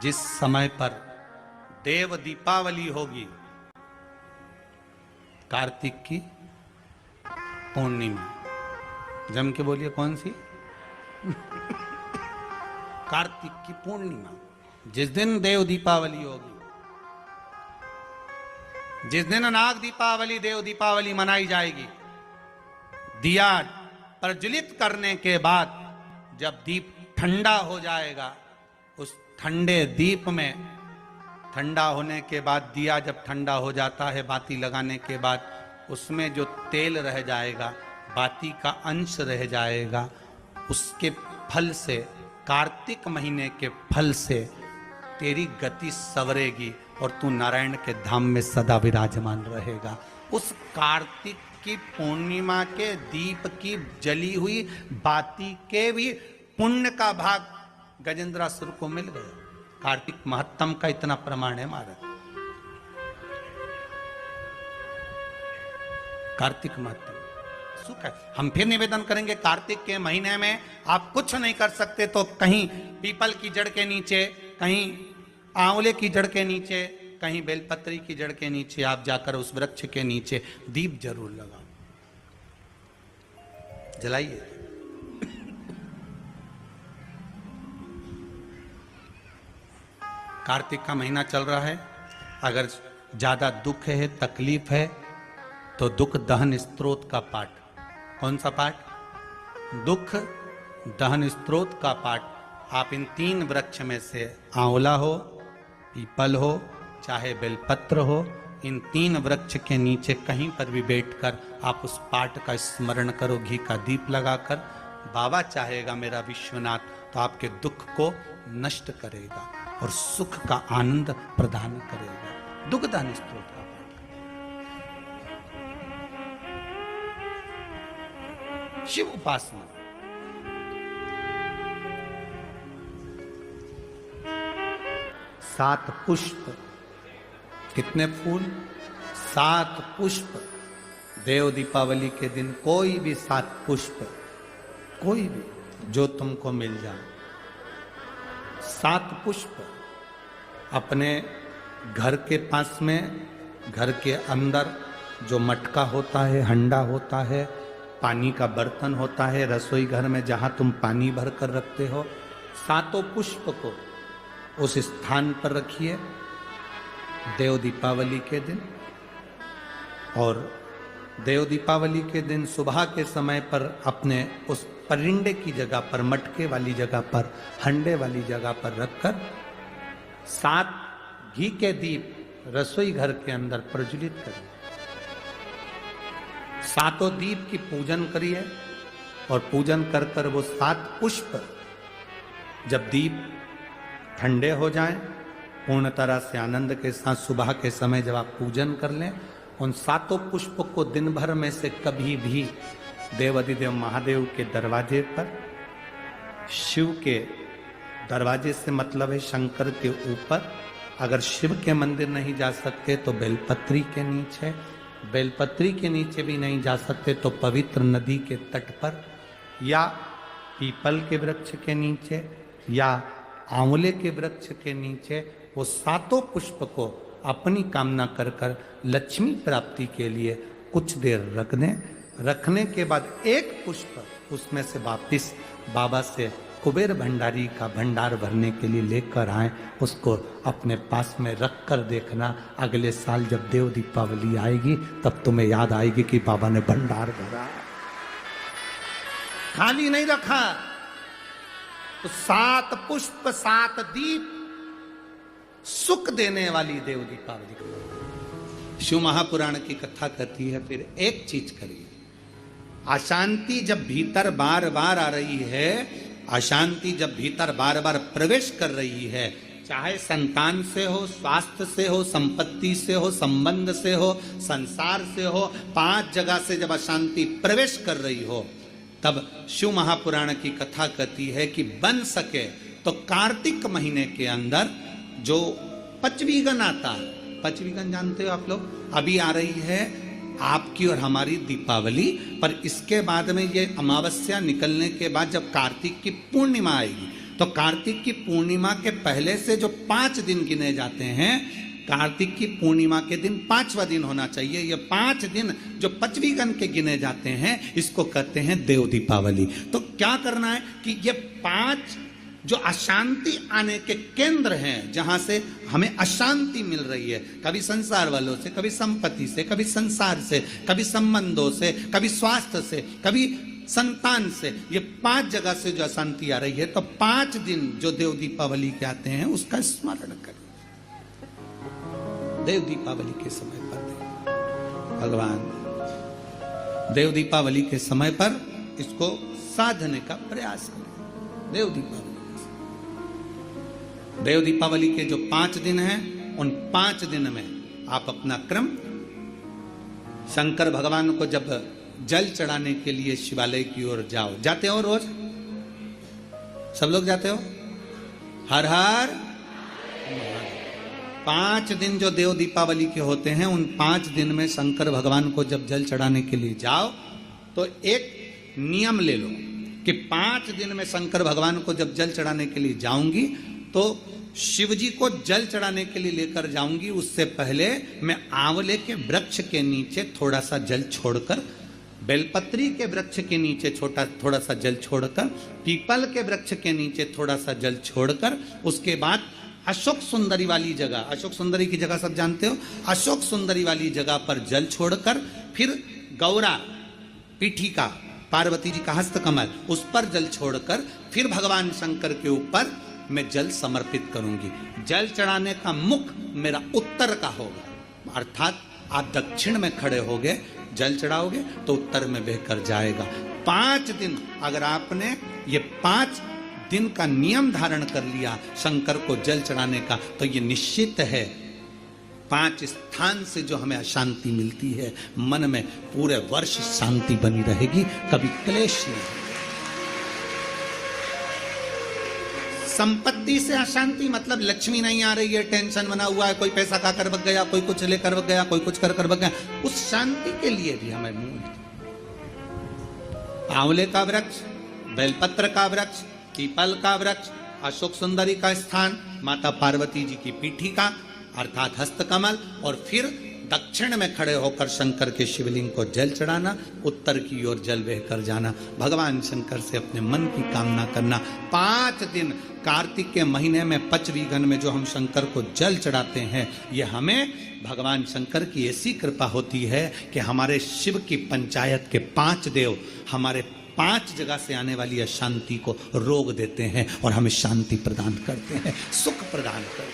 जिस समय पर देव दीपावली होगी, कार्तिक की पूर्णिमा, जम के बोलिए कौन सी? कार्तिक की पूर्णिमा, जिस दिन देव दीपावली होगी, जिस दिन नाग दीपावली देव दीपावली मनाई जाएगी, दिया प्रज्वलित करने के बाद जब दीप ठंडा हो जाएगा, उस ठंडे दीप में, ठंडा होने के बाद दिया जब ठंडा हो जाता है, बाती लगाने के बाद उसमें जो तेल रह जाएगा, बाती का अंश रह जाएगा, उसके फल से, कार्तिक महीने के फल से तेरी गति सवरेगी और तू नारायण के धाम में सदा विराजमान रहेगा। उस कार्तिक की पूर्णिमा के दीप की जली हुई बाती के भी पुण्य का भाग गजेंद्रासुर को मिल गया। कार्तिक महत्तम का इतना प्रमाण है महाराज। कार्तिक महत्तम सुख है। हम फिर निवेदन करेंगे, कार्तिक के महीने में आप कुछ नहीं कर सकते तो कहीं पीपल की जड़ के नीचे, कहीं आंवले की जड़ के नीचे, कहीं बेलपत्री की जड़ के नीचे आप जाकर उस वृक्ष के नीचे दीप जरूर लगाओ, जलाइए। कार्तिक का महीना चल रहा है, अगर ज्यादा दुख है, तकलीफ है, तो दुख दहन स्तोत्र का पाठ। कौन सा पाठ? दुख दहन स्तोत्र का पाठ आप इन 3 वृक्ष में से, आंवला हो, पीपल हो, चाहे बेलपत्र हो, इन 3 वृक्ष के नीचे कहीं पर भी बैठकर आप उस पाठ का स्मरण करो, घी का दीप लगाकर। बाबा चाहेगा मेरा विश्वनाथ तो आपके दुख को नष्ट करेगा और सुख का आनंद प्रदान करेगा। दुख दहन स्तोत्र का पाठ। शिव उपासना, सात पुष्प, कितने फूल? 7 पुष्प। देव दीपावली के दिन कोई भी 7 पुष्प, कोई भी जो तुमको मिल जाए, 7 पुष्प अपने घर के पास में, घर के अंदर जो मटका होता है, हंडा होता है, पानी का बर्तन होता है, रसोई घर में जहां तुम पानी भर कर रखते हो, 7 पुष्प को उस स्थान पर रखिए देव दीपावली के दिन। और देव दीपावली के दिन सुबह के समय पर अपने उस परिंडे की जगह पर, मटके वाली जगह पर, हंडे वाली जगह पर रखकर 7 घी के दीप रसोई घर के अंदर प्रज्वलित करिए। 7 दीप की पूजन करिए और पूजन कर कर वो 7 पुष्प जब दीप ठंडे हो जाएं, पूर्ण तरह से आनंद के साथ सुबह के समय जब आप पूजन कर लें, उन 7 पुष्प को दिन भर में से कभी भी देवाधिदेव महादेव के दरवाजे पर, शिव के दरवाजे से मतलब है शंकर के ऊपर, अगर शिव के मंदिर नहीं जा सकते तो बेलपत्री के नीचे, बेलपत्री के नीचे भी नहीं जा सकते तो पवित्र नदी के तट पर, या पीपल के वृक्ष के नीचे, या आंवले के वृक्ष के नीचे, वो 7 पुष्प को अपनी कामना कर कर लक्ष्मी प्राप्ति के लिए कुछ देर रख दें। रखने के बाद 1 पुष्प उसमें से वापिस बाबा से कुबेर भंडारी का भंडार भरने के लिए लेकर आए, उसको अपने पास में रख कर देखना, अगले साल जब देव दीपावली आएगी तब तुम्हें याद आएगी कि बाबा ने भंडार भरा, खाली नहीं रखा। तो 7 पुष्प 7 दीप सुख देने वाली देव दीपावली। शिव महापुराण की कथा कहती है, फिर एक चीज करिए, अशांति जब भीतर बार बार आ रही है, अशांति जब भीतर बार बार प्रवेश कर रही है, चाहे संतान से हो, स्वास्थ्य से हो, संपत्ति से हो, संबंध से हो, संसार से हो, 5 जगह से जब अशांति प्रवेश कर रही हो, तब शिव महापुराण की कथा कहती है कि बन सके तो कार्तिक महीने के अंदर जो पचवीगन आता है, पचवीगन जानते हो आप लोग, अभी आ रही है आपकी और हमारी दीपावली, पर इसके बाद में ये अमावस्या निकलने के बाद जब कार्तिक की पूर्णिमा आएगी तो कार्तिक की पूर्णिमा के पहले से जो 5 दिन गिने जाते हैं, कार्तिक की पूर्णिमा के दिन 5वां दिन होना चाहिए। ये 5 दिन जो 5वीं गण के गिने जाते हैं, इसको कहते हैं देव दीपावली। तो क्या करना है कि ये 5 जो अशांति आने के केंद्र हैं, जहां से हमें अशांति मिल रही है, कभी संसार वालों से, कभी संपत्ति से, कभी संसार से, कभी संबंधों से, कभी स्वास्थ्य से, कभी संतान से, ये 5 जगह से जो अशांति आ रही है, तो 5 दिन जो देव दीपावली के आते हैं उसका स्मरण करें। देव दीपावली के समय पर भगवान देव दीपावली के समय पर इसको साधने का प्रयास करें। देव दीपावली के जो 5 दिन हैं, उन 5 दिन में आप अपना क्रम, शंकर भगवान को जब जल चढ़ाने के लिए शिवालय की ओर जाओ। जाते हो रोज? सब लोग जाते हो? हर हर 5 दिन जो देव दीपावली के होते हैं, उन 5 दिन में शंकर भगवान को जब जल चढ़ाने के लिए जाओ, तो एक नियम ले लो कि 5 दिन में शंकर भगवान को जब जल चढ़ाने के लिए जाऊंगी, तो शिव जी को जल चढ़ाने के लिए लेकर जाऊंगी, उससे पहले मैं आंवले के वृक्ष के नीचे थोड़ा सा जल छोड़कर, बेलपत्री के वृक्ष के नीचे थोड़ा सा जल छोड़कर, पीपल के वृक्ष के नीचे थोड़ा सा जल छोड़कर, उसके बाद अशोक सुंदरी वाली जगह, अशोक सुंदरी की जगह सब जानते हो, अशोक सुंदरी वाली जगह पर जल छोड़कर, फिर गौरा पीठिका, पार्वती जी का हस्तकमल, उस पर जल छोड़कर, फिर भगवान शंकर के ऊपर मैं जल समर्पित करूंगी। जल चढ़ाने का मुख मेरा उत्तर का होगा, अर्थात आप दक्षिण में खड़े होगे, जल चढ़ाओगे तो उत्तर में बहकर जाएगा। 5 दिन अगर आपने ये 5 दिन का नियम धारण कर लिया शंकर को जल चढ़ाने का, तो ये निश्चित है 5 स्थान से जो हमें अशांति मिलती है, मन में पूरे वर्ष शांति बनी रहेगी, कभी क्लेश नहीं। संपत्ति से अशांति मतलब लक्ष्मी नहीं आ रही है, टेंशन बना हुआ है, कोई पैसा खाकर भग गया, कोई कुछ लेकर भग गया, कोई कुछ कर भग गया, उस शांति के लिए भी हमें आंवले का वृक्ष, बेलपत्र का वृक्ष, पीपल का वृक्ष, अशोक सुंदरी का स्थान, माता पार्वती जी की पीठिका अर्थात हस्तकमल, और फिर दक्षिण में खड़े होकर शंकर के शिवलिंग को जल चढ़ाना, उत्तर की ओर जल बहकर जाना, भगवान शंकर से अपने मन की कामना करना। 5 दिन कार्तिक के महीने में 5वीं गण में जो हम शंकर को जल चढ़ाते हैं, ये हमें भगवान शंकर की ऐसी कृपा होती है कि हमारे शिव की पंचायत के 5 देव हमारे 5 जगह से आने वाली अशांति को रोक देते हैं और हमें शांति प्रदान करते हैं, सुख प्रदान करते हैं।